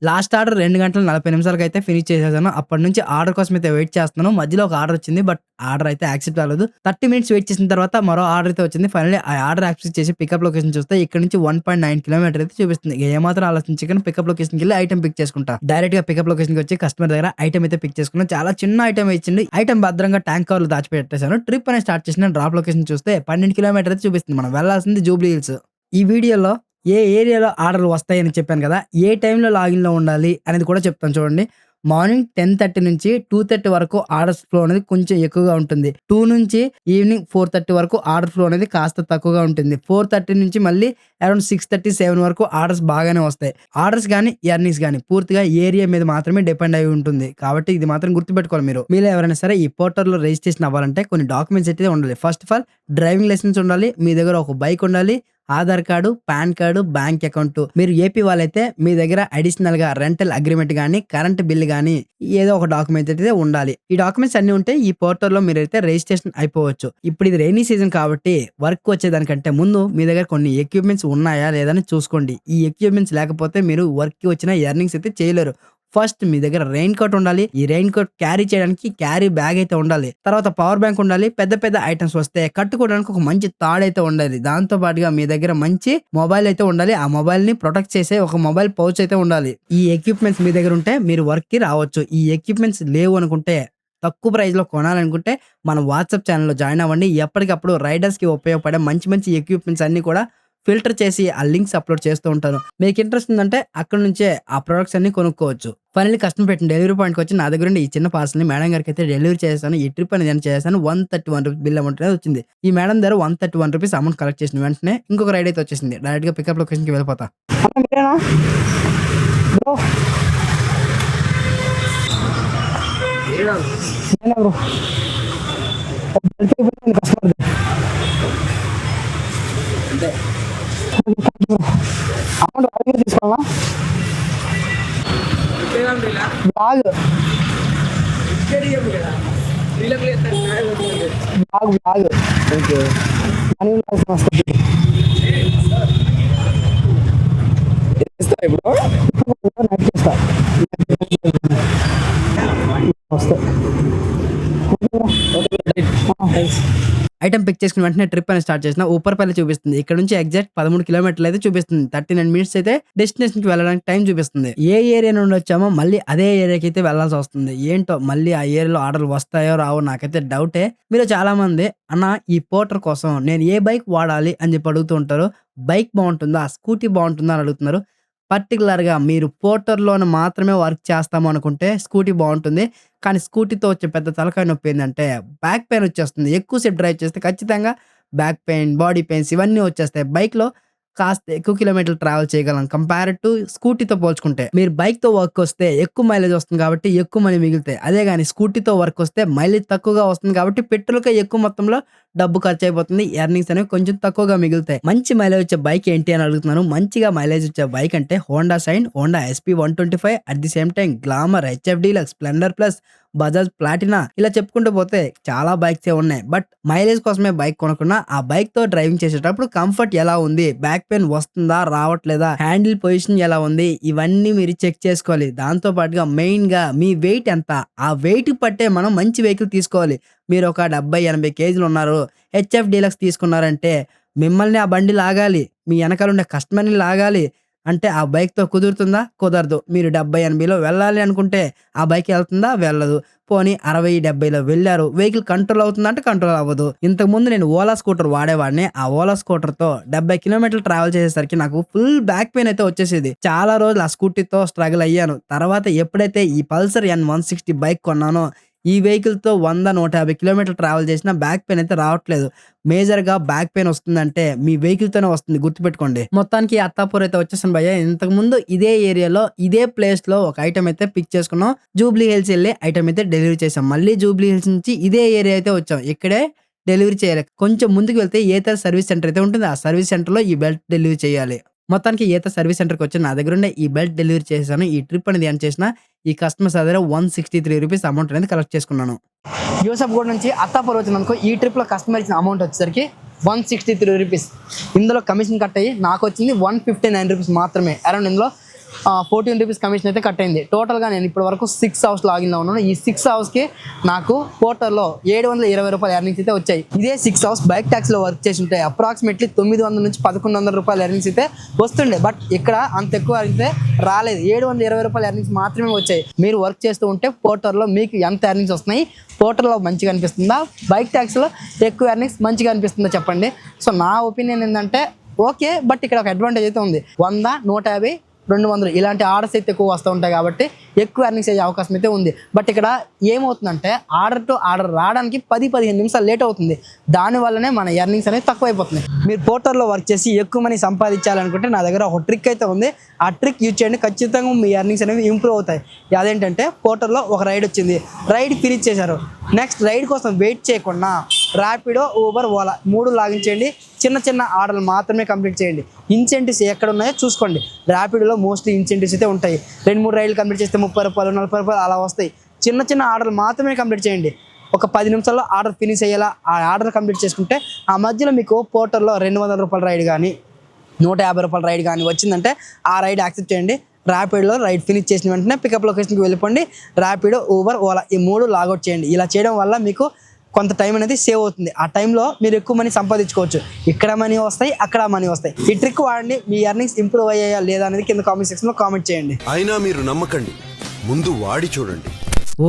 S1: లాస్ట్ ఆర్డర్ 2 గంటల 40 నిమిషాలకి అయితే ఫినిష్ చేసేసాను. అప్పటి నుంచి ఆర్డర్ కోసం అయితే వెయిట్ చేస్తున్నాను. మధ్యలో ఒక ఆర్డర్ వచ్చింది, బట్ ఆర్డర్ అయితే యాక్సెప్ట్ అవ్వలేదు. 30 మినిట్స్ వెయిట్ చేసిన తర్వాత మరో ఆర్డర్ అయితే వచ్చింది. ఫైనల్లీ ఆ ఆర్డర్ యాక్సెప్ట్ చేసి పికప్ లొకేషన్ చూస్తే ఇక్కడ నుంచి 1.9 కిలోమీటర్ అయితే చూపిస్తుంది. ఏమాత్రం ఆలోచించకుండా పికప్ లొకేషన్కి వెళ్ళి ఐటమ్ పిక్ చేసుకుంటా. డైరెక్ట్ గా పికప్ లొకేషన్కి వచ్చి కస్టమర్ దగ్గర ఐటమ్ అయితే పిక్ చేసుకున్నాను. చాలా చిన్న ఐటమ్ ఇచ్చింది. ఐటమ్ భద్రంగా ట్యాంక్ కవర్లు దాచిపెట్టేశాను. ట్రిప్ అనేది స్టార్ట్ చేసిన డ్రాప్ లొకేషన్ చూస్తే 12 కిలోమీటర్ అయితే చూపిస్తుంది. మనం వెళ్లాల్సింది జూబ్లీ హిల్స్. ఈ వీడియోలో ఏ ఏరియాలో ఆర్డర్లు వస్తాయని చెప్పాను కదా, ఏ టైంలో లాగిన్లో ఉండాలి అనేది కూడా చెప్తాను చూడండి. మార్నింగ్ 10:30 నుంచి 2:30 వరకు ఆర్డర్స్ ఫ్లో అనేది కొంచెం ఎక్కువగా ఉంటుంది. 2 నుంచి ఈవినింగ్ 4:30 వరకు ఆర్డర్ ఫ్లో అనేది కాస్త తక్కువగా ఉంటుంది. 4:30 నుంచి మళ్ళీ అరౌండ్ 6:30-7 వరకు ఆర్డర్స్ బాగానే వస్తాయి. ఆర్డర్స్ కానీ ఎర్నింగ్స్ కానీ పూర్తిగా ఏరియా మీద మాత్రమే డిపెండ్ అయి ఉంటుంది. కాబట్టి ఇది మాత్రం గుర్తుపెట్టుకోవాలి. మీరు ఎవరైనా సరే ఈ పోర్టల్లో రిజిస్ట్రేషన్ అవ్వాలంటే కొన్ని డాక్యుమెంట్స్ అయితే ఉండాలి. First of all driving licence ఉండాలి, మీ దగ్గర ఒక బైక్ ఉండాలి, Aadhaar card, PAN card, bank account. మీరు ఏపీ వాళ్ళైతే మీ దగ్గర అడిషనల్ గా రెంటల్ అగ్రిమెంట్ గానీ, కరెంట్ బిల్ గానీ ఏదో ఒక డాక్యుమెంట్ అయితే ఉండాలి. ఈ డాక్యుమెంట్స్ అన్ని ఉంటే ఈ పోర్టల్లో మీరైతే రిజిస్ట్రేషన్ అయిపోవచ్చు. ఇప్పుడు ఇది రైనీ సీజన్ కాబట్టి వర్క్ వచ్చేదానికంటే ముందు మీ దగ్గర కొన్ని ఎక్విప్మెంట్స్ ఉన్నాయా లేదని చూసుకోండి. ఈ ఎక్విప్మెంట్స్ లేకపోతే మీరు వర్క్ కి వచ్చిన ఎర్నింగ్స్ అయితే చేయలేరు. ఫస్ట్ మీ దగ్గర రెయిన్ కోట్ ఉండాలి. ఈ రెయిన్ కోట్ క్యారీ చేయడానికి క్యారీ బ్యాగ్ అయితే ఉండాలి. తర్వాత పవర్ బ్యాంక్ ఉండాలి. పెద్ద పెద్ద ఐటమ్స్ వస్తే కట్టుకోవడానికి ఒక మంచి తాడు అయితే ఉండాలి. దాంతో పాటుగా మీ దగ్గర మంచి మొబైల్ అయితే ఉండాలి. ఆ మొబైల్ ని ప్రొటెక్ట్ చేసే ఒక మొబైల్ పౌచ్ అయితే ఉండాలి. ఈ ఎక్విప్మెంట్స్ మీ దగ్గర ఉంటే మీరు వర్క్ కి రావచ్చు. ఈ ఎక్విప్మెంట్స్ లేవు అనుకుంటే, తక్కువ ప్రైస్ లో కొనాలనుకుంటే మన వాట్సాప్ ఛానల్లో జాయిన్ అవ్వండి. ఎప్పటికప్పుడు రైడర్స్ కి ఉపయోగపడే మంచి మంచి ఎక్విప్మెంట్స్ అన్ని కూడా ఫిల్టర్ చేసి ఆ లింక్స్ అప్లోడ్ చేస్తూ ఉంటాను. మీకు ఇంట్రెస్ట్ ఉందంటే అక్కడ నుంచే ఆ ప్రొడక్ట్స్ అన్ని కొనుక్కోవచ్చు. ఫైనల్లీ కస్టమర్ పెట్టిన డెలివరీ పాయింట్కి వచ్చి నా దగ్గర ఈ చిన్న పార్సల్ని మేడం గారికి అయితే డెలివరీ చేశాను. ఈ ట్రిప్ అనేది నేను చేశాను. 131 రూపీస్ బిల్ అమౌంట్ అనేది వచ్చింది. ఈ మేడం దగ్గర 131 రూపీస్ అమౌంట్ కలెక్ట్ చేసిన వెంటనే ఇంకొక రైడ్ అయితే వచ్చేసింది. డైరెక్ట్ గా పికప్ లొకేషన్కి వెళ్ళిపోతా. అమౌంట్ తీసుకోవాలా? Blog okay. ఇప్పుడు నైట్ చేస్తా వస్తా. ఐటమ్ పిక్ చేసుకున్న వెంటనే ట్రిప్ అనేది స్టార్ట్ చేసిన ఊపర్పల్లి చూపిస్తుంది. ఇక్కడ నుంచి ఎగ్జాక్ట్ 13 కిలోమీటర్లు అయితే చూపిస్తుంది. 39 మినిట్స్ అయితే డెస్టినేషన్ కి వెళ్ళడానికి టైం చూపిస్తుంది. ఏ ఏరియా నుండి వచ్చామో మళ్ళీ అదే ఏరియాకి అయితే వెళ్లాల్సి వస్తుంది. ఏంటో మళ్ళీ ఆ ఏరియాలో ఆర్డర్లు వస్తాయో రావో నాకైతే డౌటే. మీరు చాలా మంది అన్న ఈ పోర్టర్ కోసం నేను ఏ బైక్ వాడాలి అని చెప్పి అడుగుతూ ఉంటారు. బైక్ బాగుంటుందా, స్కూటీ బాగుంటుందా అని అడుగుతున్నారు. పర్టికులర్గా మీరు పోర్టర్లోనే మాత్రమే వర్క్ చేస్తాము అనుకుంటే స్కూటీ బాగుంటుంది. కానీ స్కూటీతో వచ్చే పెద్ద తలకాయ నొప్పి ఏంటంటే బ్యాక్ పెయిన్ వచ్చేస్తుంది. ఎక్కువసేపు డ్రైవ్ చేస్తే ఖచ్చితంగా బ్యాక్ పెయిన్, బాడీ పెయిన్స్ ఇవన్నీ వచ్చేస్తాయి. బైక్‌లో కాస్త ఎక్కువ కిలోమీటర్లు ట్రావెల్ చేయగలం కంపేర్ టు స్కూటీతో పోల్చుకుంటే. మీరు బైక్‌తో వర్క్ వస్తే ఎక్కువ మైలేజ్ వస్తుంది కాబట్టి ఎక్కువ మనీ మిగులుతాయి. అదే గాని స్కూటీతో వర్క్ వస్తే మైలేజ్ తక్కువగా వస్తుంది కాబట్టి పెట్రోల్‌కే ఎక్కువ మొత్తంలో డబ్బు ఖర్చయిపోతుంది. ఎర్నింగ్స్ అనేవి కొంచెం తక్కువగా మిగులుతాయి. మంచి మైలేజ్ వచ్చే బైక్ ఏంటి అని అడుగుతున్నాను. మంచిగా మైలేజ్ వచ్చే బైక్ అంటే Honda shine, Honda SP 125, at the same time glamour, HF deluxe, Splendor plus, Bajaj Platina ఇలా చెప్పుకుంటూ పోతే చాలా బైక్సే ఉన్నాయి. బట్ మైలేజ్ కోసమే బైక్ కొనుక్కున్నా ఆ బైక్ తో డ్రైవింగ్ చేసేటప్పుడు కంఫర్ట్ ఎలా ఉంది, బ్యాక్ పెయిన్ వస్తుందా రావట్లేదా, హ్యాండిల్ పొజిషన్ ఎలా ఉంది, ఇవన్నీ మీరు చెక్ చేసుకోవాలి. దాంతో పాటుగా మెయిన్ గా మీ వెయిట్ ఎంత, ఆ వెయిట్ పట్టే మనం మంచి వెహికల్ తీసుకోవాలి. మీరు ఒక 70-80 కేజీలు ఉన్నారు, హెచ్ఎఫ్ డీలక్స్ తీసుకున్నారంటే మిమ్మల్ని ఆ బండి లాగాలి, మీ వెనకాల ఉండే కస్టమర్ని లాగాలి. అంటే ఆ బైక్‌తో కుదురుతుందా? కుదరదు. మీరు 70-80లో వెళ్ళాలి అనుకుంటే ఆ బైక్ వెళ్తుందా? వెళ్ళదు. పోనీ 60-70లో వెళ్ళారు, వెహికల్ కంట్రోల్ అవుతుందా అంటే కంట్రోల్ అవ్వదు. ఇంతకుముందు నేను ఓలా స్కూటర్ వాడేవాడిని. ఆ ఓలా స్కూటర్‌తో 70 కిలోమీటర్లు ట్రావెల్ చేసేసరికి నాకు ఫుల్ బ్యాక్ పెయిన్ అయితే వచ్చేసేది. చాలా రోజులు ఆ స్కూటీతో స్ట్రగుల్ అయ్యాను. తర్వాత ఎప్పుడైతే ఈ పల్సర్ N160 బైక్ కొన్నానో ఈ వెహికల్‌తో 100-150 కిలోమీటర్లు ట్రావెల్ చేసినా బ్యాక్ పెయిన్ అయితే రావట్లేదు. మేజర్‌గా బ్యాక్ పెయిన్ వస్తుందంటే మీ వెహికల్‌తోనే వస్తుంది, గుర్తుపెట్టుకోండి. మొత్తానికి అత్తాపూర్ అయితే వచ్చేసాను భయ్యా. ఇంతకుముందు ఇదే ఏరియాలో ఇదే ప్లేస్‌లో ఒక ఐటెమ్ అయితే పిక్ చేసుకున్నాం. జూబ్లీ హిల్స్ వెళ్ళి ఐటెమ్ అయితే డెలివరీ చేసాం. మళ్ళీ జూబ్లీ హిల్స్ నుంచి ఇదే ఏరియా అయితే వచ్చాం. ఇక్కడే డెలివరీ చేయాలి. కొంచెం ముందుకు వెళ్తే ఏతర్ సర్వీస్ సెంటర్ అయితే ఉంటుంది. ఆ సర్వీస్ సెంటర్‌లో ఈ బెల్ట్ డెలివరీ చేయాలి. మొత్తానికి ఏతర్ సర్వీస్ సెంటర్‌కి వచ్చి నా దగ్గర ఉండే ఈ బెల్ట్ డెలివరీ చేశాను. ఈ ట్రిప్ అనేది ఎండ్ చేసిన ఈ కస్టమర్స్ దగ్గర ₹163 అమౌంట్ అనేది కలెక్ట్ చేసుకున్నాను. యూసఫ్గూడ నుంచి అత్తాపూర్ వచ్చినందుకు ఈ ట్రిప్‌లో కస్టమర్ ఇచ్చిన అమౌంట్ వచ్చేసరికి ₹163. ఇందులో కమిషన్ కట్ అయ్యి నాకు వచ్చింది ₹159 మాత్రమే. అరౌండ్ ఇందులో ₹14 కమిషన్ అయితే కట్ అయింది. టోటల్గా నేను ఇప్పటి వరకు 6 అవర్స్ లాగిన్లో ఉన్నాను. ఈ 6 అవర్స్కి నాకు పోర్టర్లో ₹720 ఎర్నింగ్స్ అయితే వచ్చాయి. ఇదే 6 అవర్స్ బైక్ ట్యాక్స్లో వర్క్ చేసి ఉంటాయి. అప్రాక్సిమేట్లీ ₹900 నుంచి ₹1100 ఎర్నింగ్స్ అయితే వస్తుండే. బట్ ఇక్కడ అంత ఎక్కువ అయితే రాలేదు. ₹720 ఎర్నింగ్స్ మాత్రమే వచ్చాయి. మీరు వర్క్ చేస్తూ ఉంటే పోర్టర్లో మీకు ఎంత ఎర్నింగ్స్ వస్తున్నాయి, పోర్టర్లో మంచిగా అనిపిస్తుందా, బైక్ ట్యాక్స్లో ఎక్కువ ఎర్నింగ్స్ మంచిగా అనిపిస్తుందా చెప్పండి. సో నా ఒపీనియన్ ఏంటంటే ఓకే, బట్ ఇక్కడ ఒక అడ్వాంటేజ్ అయితే ఉంది. 100, 150, 200 ఇలాంటి ఆర్డర్స్ అయితే ఎక్కువ వస్తూ ఉంటాయి కాబట్టి ఎక్కువ ఎర్నింగ్స్ అయ్యే అవకాశం అయితే ఉంది. బట్ ఇక్కడ ఏమవుతుందంటే ఆర్డర్ టు ఆర్డర్ రావడానికి 10-15 నిమిషాలు లేట్ అవుతుంది. దానివల్లనే మన ఎర్నింగ్స్ అనేది తక్కువ అయిపోతుంది. మీరు పోర్టర్లో వర్క్ చేసి ఎక్కువ మనీ సంపాదించాలనుకుంటే నా దగ్గర ఒక ట్రిక్ అయితే ఉంది. ఆ ట్రిక్ యూజ్ చేయండి, ఖచ్చితంగా మీ ఎర్నింగ్స్ అనేవి ఇంప్రూవ్ అవుతాయి. అదేంటంటే పోర్టర్లో ఒక రైడ్ వచ్చింది, రైడ్ ఫినిష్ చేశారు. నెక్స్ట్ రైడ్ కోసం వెయిట్ చేయకుండా ర్యాపిడో, ఊబర్, ఓలా 3 లాగిన్ చేయండి. చిన్న చిన్న ఆర్డర్లు మాత్రమే కంప్లీట్ చేయండి. ఇన్సెంటివ్స్ ఎక్కడ ఉన్నాయో చూసుకోండి. ర్యాపిడోలో మోస్ట్లీ ఇన్సెంటివ్స్ అయితే ఉంటాయి. 2-3 రైడ్లు కంప్లీట్ చేస్తే ₹30, ₹40 అలా వస్తాయి. చిన్న చిన్న ఆర్డర్లు మాత్రమే కంప్లీట్ చేయండి. ఒక 10 నిమిషాల్లో ఆర్డర్ ఫినిష్ అయ్యేలా ఆ ఆర్డర్ కంప్లీట్ చేసుకుంటే ఆ మధ్యలో మీకు పోర్టర్లో ₹200 రైడ్ కానీ ₹150 రైడ్ కానీ వచ్చిందంటే ఆ రైడ్ యాక్సెప్ట్ చేయండి. ర్యాపిడోలో రైడ్ ఫినిష్ చేసిన వెంటనే పికప్ లొకేషన్కి వెళ్ళిపోండి. ర్యాపిడో, ఊబర్, ఓలా ఈ 3 లాగౌట్ చేయండి. ఇలా చేయడం వల్ల మీకు కొంత టైం అనేది సేవ్ అవుతుంది. ఆ టైంలో మీరు ఎక్కువ మనీ సంపాదించుకోవచ్చు. ఇక్కడ మనీ వస్తాయి, అక్కడ మనీ వస్తాయి. ఈ ట్రిక్ వాడండి. మీ ఎర్నింగ్స్ ఇంప్రూవ్ అయ్యాయా లేదా అనేది కింద కామెంట్ సెక్షన్లో కామెంట్ చేయండి.
S7: అయినా మీరు నమ్మకండి, ముందు వాడి చూడండి.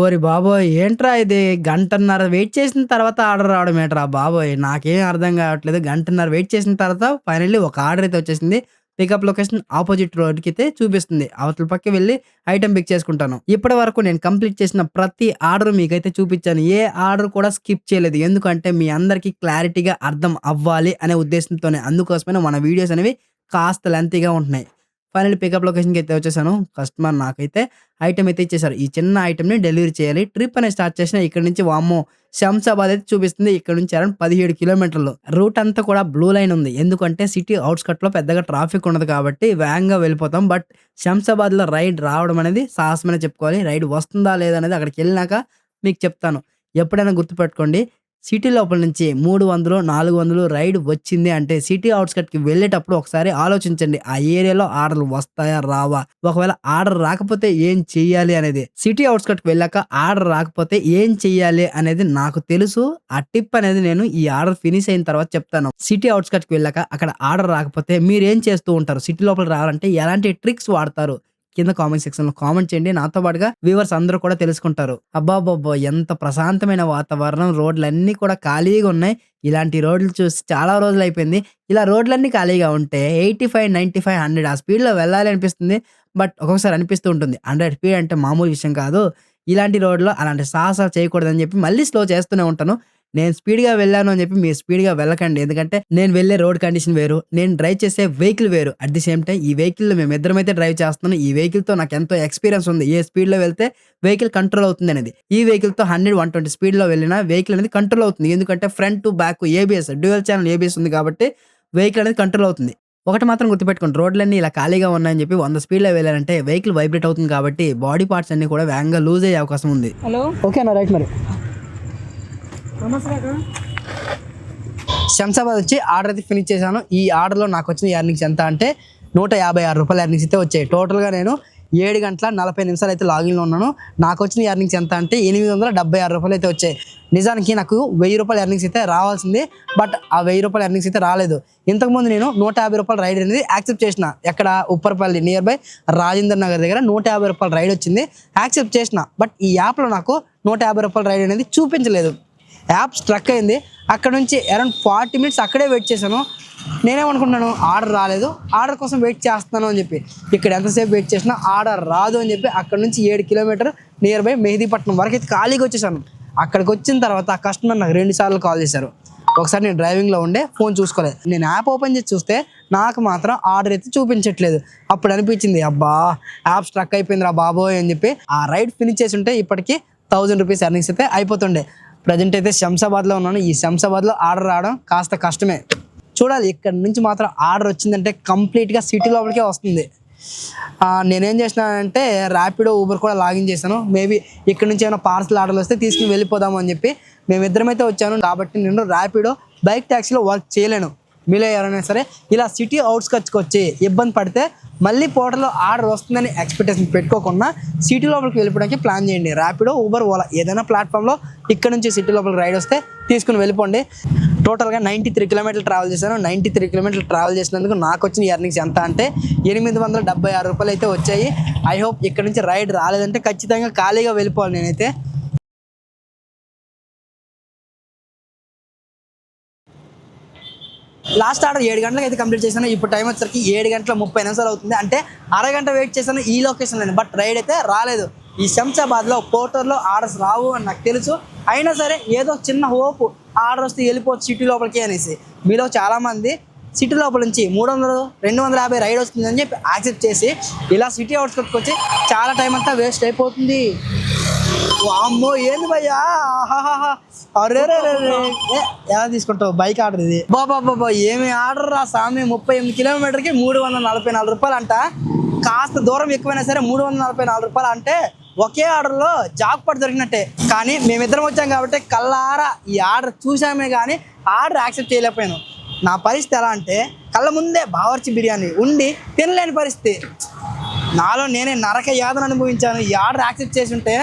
S1: ఓరి బాబోయ్, ఏంట్రా ఇది, 1.5 గంట వెయిట్ చేసిన తర్వాత ఆర్డర్ రావడం ఏంట్రా బాబోయ్, నాకేం అర్థం కావట్లేదు. 1.5 గంట వెయిట్ చేసిన తర్వాత ఫైనల్లీ ఒక ఆర్డర్ అయితే వచ్చేసింది. పికప్ లొకేషన్ ఆపోజిట్ రోడ్కి అయితే చూపిస్తుంది. అవతల పక్క వెళ్ళి ఐటమ్ పిక్ చేసుకుంటాను. ఇప్పటి వరకు నేను కంప్లీట్ చేసిన ప్రతి ఆర్డర్ మీకైతే చూపించాను. ఏ ఆర్డర్ కూడా స్కిప్ చేయలేదు. ఎందుకంటే మీ అందరికీ క్లారిటీగా అర్థం అవ్వాలి అనే ఉద్దేశంతోనే. అందుకోసమే మన వీడియోస్ అనేవి కాస్త లెంతీగా ఉంటున్నాయి. ఫైనల్ పికప్ లొకేషన్కి అయితే వచ్చేసాను. కస్టమర్ నాకైతే ఐటమ్ అయితే ఇచ్చేసారు. ఈ చిన్న ఐటమ్ని డెలివరీ చేయాలి. ట్రిప్ అనేది స్టార్ట్ చేసిన ఇక్కడ నుంచి వామ్మో శంషాబాద్ అయితే చూపిస్తుంది. ఇక్కడ నుంచి అరౌండ్ 17 కిలోమీటర్లు. రూట్ అంతా కూడా బ్లూ లైన్ ఉంది. ఎందుకంటే సిటీ అవుట్స్కట్లో పెద్దగా ట్రాఫిక్ ఉండదు కాబట్టి వేగంగా వెళ్ళిపోతాం. బట్ శంషాబాద్లో రైడ్ రావడం అనేది సాహసమనే చెప్పుకోవాలి. రైడ్ వస్తుందా లేదా అనేది అక్కడికి వెళ్ళినాక మీకు చెప్తాను. ఎప్పుడైనా గుర్తుపెట్టుకోండి, సిటీ లోపల నుంచి 300, 400 రైడ్ వచ్చింది అంటే సిటీ అవుట్స్కట్కి వెళ్ళేటప్పుడు ఒకసారి ఆలోచించండి. ఆ ఏరియాలో ఆర్డర్లు వస్తాయా రావా, ఒకవేళ ఆర్డర్ రాకపోతే ఏం చెయ్యాలి అనేది. సిటీ అవుట్స్కట్కి వెళ్ళాక ఆర్డర్ రాకపోతే ఏం చెయ్యాలి అనేది నాకు తెలుసు. ఆ టిప్ అనేది నేను ఈ ఆర్డర్ ఫినిష్ అయిన తర్వాత చెప్తాను. సిటీ అవుట్స్కట్కి వెళ్ళాక అక్కడ ఆర్డర్ రాకపోతే మీరు ఏం చేస్తూ ఉంటారు, సిటీ లోపల రావాలంటే ఎలాంటి ట్రిక్స్ వాడతారు కింద కామెంట్ సెక్షన్ లో కామెంట్ చేయండి. నాతో పాటుగా వ్యూవర్స్ అందరూ కూడా తెలుసుకుంటారు. అబ్బాబ్బా ఎంత ప్రశాంతమైన వాతావరణం, రోడ్లన్నీ కూడా ఖాళీగా ఉన్నాయి. ఇలాంటి రోడ్లు చూసి చాలా రోజులు అయిపోయింది. ఇలా రోడ్లన్నీ ఖాళీగా ఉంటే 85, 95, 100 ఆ స్పీడ్లో వెళ్ళాలి అనిపిస్తుంది. బట్ ఒక్కొక్కసారి అనిపిస్తూ ఉంటుంది 100 స్పీడ్ అంటే మామూలు విషయం కాదు. ఇలాంటి రోడ్లో అలాంటి సాహసాలు చేయకూడదని చెప్పి మళ్ళీ స్లో చేస్తూనే ఉంటాను. నేను స్పీడ్గా వెళ్ళాను అని చెప్పి మీరు స్పీడ్గా వెళ్ళకండి. ఎందుకంటే నేను వెళ్ళే రోడ్ కండిషన్ వేరు, నేను డ్రైవ్ చేసే వెహికల్ వేరు. అట్ ది సేమ్ టైం ఈ వెహికల్లో మేము ఇద్దరమైతే డ్రైవ్ చేస్తున్నాను. ఈ వెహికల్తో నాకు ఎంతో ఎక్స్పీరియన్స్ ఉంది, ఏ స్పీడ్లో వెళ్తే వెహికల్ కంట్రోల్ అవుతుంది అనేది. ఈ వెహికల్తో 100-120 స్పీడ్లో వెళ్ళినా వెహికల్ అనేది కంట్రోల్ అవుతుంది. ఎందుకంటే front to back ABS, dual channel ABS ఉంది కాబట్టి వెహికల్ అనేది కంట్రోల్ అవుతుంది. ఒకటి మాత్రం గుర్తుపెట్టుకోండి, రోడ్లన్నీ ఇలా ఖాళీగా ఉన్నాయని చెప్పి 100 స్పీడ్లో వెళ్ళారంటే వెహికల్ వైబ్రేట్ అవుతుంది కాబట్టి బాడీ పార్ట్స్ అన్ని కూడా వేగంగా లూజ్ అయ్యే అవకాశం ఉంది. ఓకేనా? రైట్. మరి శంషాబాద్ వచ్చి ఆర్డర్ అయితే ఫినిష్ చేశాను. ఈ ఆర్డర్లో నాకు వచ్చిన ఎర్నింగ్స్ ఎంత అంటే 156 రూపాయల ఎర్నింగ్స్ అయితే వచ్చాయి. టోటల్గా నేను 7 గంటల 40 నిమిషాలు అయితే లాగిన్లో ఉన్నాను. నాకు వచ్చిన ఎర్నింగ్స్ ఎంత అంటే 876 రూపాయలు అయితే వచ్చాయి. నిజానికి నాకు 1000 రూపాయల ఎర్నింగ్స్ అయితే రావాల్సింది, బట్ ఆ 1000 రూపాయల ఎర్నింగ్స్ అయితే రాలేదు. ఇంతకుముందు నేను 150 రూపాయల రైడ్ అనేది యాక్సెప్ట్ చేసిన. ఎక్కడ? ఉప్పరపల్లి నియర్ బై రాజేంద్ర నగర్ దగ్గర 150 రూపాయల రైడ్ వచ్చింది, యాక్సెప్ట్ చేసిన. బట్ ఈ యాప్లో నాకు 150 రూపాయల రైడ్ అనేది చూపించలేదు. యాప్ స్ట్రక్ అయింది. అక్కడ నుంచి అరౌండ్ 40 మినిట్స్ అక్కడే వెయిట్ చేశాను. నేనేమనుకుంటున్నాను, ఆర్డర్ రాలేదు, ఆర్డర్ కోసం వెయిట్ చేస్తున్నాను అని చెప్పి. ఇక్కడ ఎంతసేపు వెయిట్ చేసినా ఆర్డర్ రాదు అని చెప్పి అక్కడ నుంచి 7 కిలోమీటర్ నియర్ బై మెహదీపట్నం వరకు అయితే ఖాళీగా వచ్చేసాను. అక్కడికి వచ్చిన తర్వాత ఆ కస్టమర్ నాకు 2 సార్లు కాల్ చేశారు. ఒకసారి నేను డ్రైవింగ్లో ఉండే ఫోన్ చూసుకోలేదు. నేను యాప్ ఓపెన్ చేసి చూస్తే నాకు మాత్రం ఆర్డర్ అయితే చూపించట్లేదు. అప్పుడు అనిపించింది, అబ్బా యాప్ స్ట్రక్ అయిపోయింది రా బాబోయ్ అని చెప్పి. ఆ రైడ్ ఫినిష్ చేసి ఉంటే ఇప్పటికీ 1000 రూపీస్ ఎర్నింగ్స్ అయితే అయిపోతుండే. ప్రజెంట్ అయితే శంషాబాద్లో ఉన్నాను. ఈ శంషాబాద్లో ఆర్డర్ రావడం కాస్త కష్టమే. చూడాలి, ఇక్కడ నుంచి మాత్రం ఆర్డర్ వచ్చిందంటే కంప్లీట్గా సిటీ లోపలికే వస్తుంది. నేనేం చేసినానంటే ర్యాపిడో, ఊబర్ కూడా లాగిన్ చేశాను. మేబీ ఇక్కడ నుంచి ఏమైనా పార్సల్ ఆర్డర్లు వస్తే తీసుకుని వెళ్ళిపోదాము అని చెప్పి. మేమిద్దరమైతే వచ్చాను కాబట్టి నేను ర్యాపిడో, బైక్ ట్యాక్సీలో వర్క్ చేయలేను. మీలో ఎవరైనా సరే ఇలా సిటీ అవుట్స్కట్స్కి వచ్చి ఇబ్బంది పడితే మళ్ళీ పోర్టల్లో ఆర్డర్ వస్తుందని ఎక్స్పెక్టేషన్ పెట్టుకోకుండా సిటీ లోపలికి వెళ్ళిపోవడానికి ప్లాన్ చేయండి. ర్యాపిడో, ఊబర్, ఓలా ఏదైనా ప్లాట్ఫామ్లో ఇక్కడ నుంచి సిటీ లోపలికి రైడ్ వస్తే తీసుకుని వెళ్ళిపోండి. టోటల్గా 93 కిలోమీటర్లు ట్రావెల్ చేశాను. 93 కిలోమీటర్లు ట్రావెల్ చేసినందుకు నాకు వచ్చిన ఎర్నింగ్స్ ఎంత అంటే 876 రూపాయలు అయితే వచ్చాయి. ఐ హోప్ ఇక్కడ నుంచి రైడ్ రాలేదంటే ఖచ్చితంగా ఖాళీగా వెళ్ళిపోవాలి నేనైతే. లాస్ట్ ఆర్డర్ 7 గంటలకు అయితే కంప్లీట్ చేశాను. ఇప్పుడు టైం వచ్చేసరికి 7 గంటల 30 నిమిషాలు అవుతుంది. అంటే అరగంట వెయిట్ చేశాను ఈ లొకేషన్లో, బట్ రైడ్ అయితే రాలేదు. ఈ శంషాబాద్లో పోర్టర్లో ఆర్డర్స్ రావు అని నాకు తెలుసు. అయినా సరే ఏదో చిన్న హోప్, ఆర్డర్ వస్తే వెళ్ళిపోవచ్చు సిటీ లోపలికి అనేసి. మీలో చాలామంది సిటీ లోపల నుంచి 300-250 రైడ్ వస్తుందని చెప్పి యాక్సెప్ట్ చేసి ఇలా సిటీ అవుట్స్కట్కి వచ్చి చాలా టైం అంతా వేస్ట్ అయిపోతుంది. అమ్మో ఏంది భయ్యా, అరే ఎలా తీసుకుంటావు బైక్ ఆర్డర్ ఇది? బాబా ఏమి ఆర్డర్ రా సామి, 38 కిలోమీటర్కి 344 రూపాయలు అంట. కాస్త దూరం ఎక్కువైనా సరే 344 రూపాయలు అంటే ఒకే ఆర్డర్లో జాక్పాట్ దొరికినట్టే. కానీ మేమిద్దరం వచ్చాం కాబట్టి కళ్ళారా ఈ ఆర్డర్ చూసామే కానీ ఆర్డర్ యాక్సెప్ట్ చేయలేకపోయాను. నా పరిస్థితి ఎలా అంటే కళ్ళ ముందే బావర్చి బిర్యానీ ఉండి తినలేని పరిస్థితి. నాలో నేనే నరక యాతన అనుభవించాను. ఈ ఆర్డర్ యాక్సెప్ట్ చేసి ఉంటే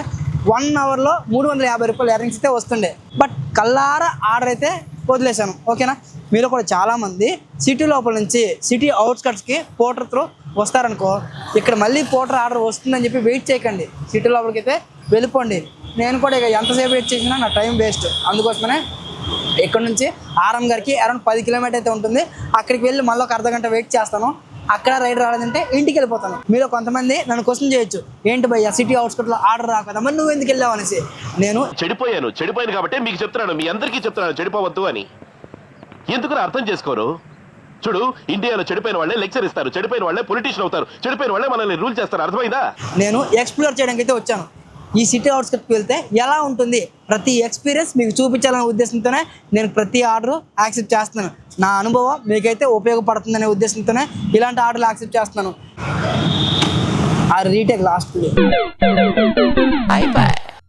S1: 1 అవర్లో 350 రూపాయలు ఎర్నింగ్స్ అయితే వస్తుండే. బట్ కళ్ళారా ఆర్డర్ అయితే వదిలేశాను. ఓకేనా? మీరు కూడా చాలామంది సిటీ లోపల నుంచి సిటీ అవుట్స్కట్స్కి పోర్టర్ త్రూ వస్తారనుకో, ఇక్కడ మళ్ళీ పోర్టర్ ఆర్డర్ వస్తుందని చెప్పి వెయిట్ చేయకండి, సిటీ లోపలికి అయితే వెళ్ళిపోండి. నేను కూడా ఇక ఎంతసేపు వెయిట్ చేసినా నా టైం వేస్ట్. అందుకోసమనే ఇక్కడ నుంచి ఆరం గారికి అరౌండ్ 10 కిలోమీటర్ అయితే ఉంటుంది. అక్కడికి వెళ్ళి మళ్ళీ ఒక అర్ధగంట వెయిట్ చేస్తాను. అక్కడ రైడ్ రాలేదంటే ఇంటికి వెళ్ళిపోతాను. మీరు కొంతమంది నన్ను క్వశ్చన్ చేయొచ్చు, ఏంటి భయ్యా సిటీ అవుట్స్కట్లో ఆర్డర్ రాకదా మరి నువ్వు ఎందుకు వెళ్ళావు అనేసి. నేను
S8: చెడిపోయాను కాబట్టి మీకు చెప్తున్నాను, మీ అందరికీ చెప్తున్నాను చెడిపోవద్దు అని. ఎందుకు అర్థం చేసుకోరు? చూడు, ఇండియాలో చెడిపోయిన వాళ్ళే లెక్చర్ ఇస్తారు, చెడిపోయిన వాళ్ళే పొలిటీషియన్ అవుతారు, చెడిపోయిన వాళ్ళే మనల్ని రూల్ చేస్తారు. అర్థమైందా?
S1: నేను ఎక్స్ప్లోర్ చేయడానికి అయితే వచ్చాను. ఈ సిటీ అవుట్స్కట్కి వెళ్తే ఎలా ఉంటుంది ప్రతి ఎక్స్పీరియన్స్ మీకు చూపించాలనే ఉద్దేశంతోనే నేను ప్రతి ఆర్డర్ యాక్సెప్ట్ చేస్తున్నాను. నా అనుభవం మీకైతే ఉపయోగపడుతుందనే ఉద్దేశంతోనే ఇలాంటి ఆర్డర్లు యాక్సెప్ట్ చేస్తున్నాను. ఆ రీటేక్ లాస్ట్